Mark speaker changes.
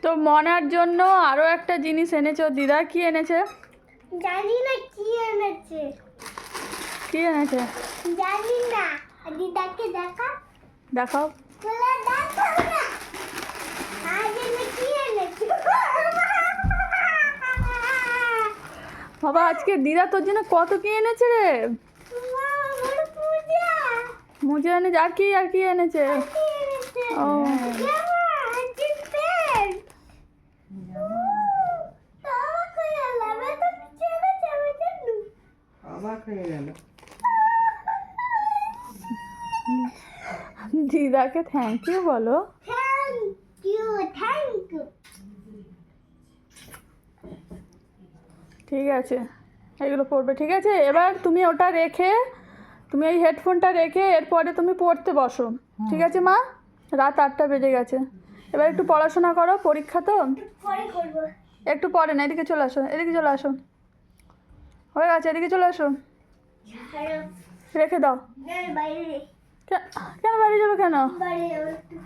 Speaker 1: তো মনার জন্য আরো একটা জিনিস এনেছে ওর দিদা। কি এনেছে?
Speaker 2: জানি না কি এনেছে।
Speaker 1: কি এনেছে?
Speaker 2: জানি না। দিদাকে দেখা।
Speaker 1: দেখাও।
Speaker 2: বলে দেখাও না। আজ এনে কি এনেছে?
Speaker 1: বাবা আজকে দিদা তোর জন্য কত কি এনেছে রে।
Speaker 2: মা, আমার পূজা।
Speaker 1: মুজে এনেছে। আর কি এনেছে?
Speaker 2: কি এনেছে?
Speaker 1: ও
Speaker 2: জামা, জিন্স প্যান্ট। অবাক হয়ে গেলাম, এত কিছু এনেছে আমার জন্য।
Speaker 3: অবাক হয়ে গেল।
Speaker 1: দিদাকে থ্যাংক ইউ বলো।
Speaker 2: Thank you, thank you.
Speaker 1: ঠিক আছে, এগুলো পড়বে। ঠিক আছে, এবার তুমি ওটা রেখে, তুমি এই হেডফোনটা রেখে এরপরে তুমি পড়তে বসো। ঠিক আছে মা, রাত 8টা বেজে গেছে। এবার একটু পড়াশোনা করো, পরীক্ষা তো।
Speaker 2: পরে করবো।
Speaker 1: একটু পরে না, এদিকে চলে আসো, এদিকে চলে আসো। হয়ে গেছে, এদিকে চলে আসো।
Speaker 2: ছাড়ো।
Speaker 1: রেখে দাও।
Speaker 2: বাইরে
Speaker 1: কেন বাইরে যাবে কেন?
Speaker 2: বাইরে যাবো একটু।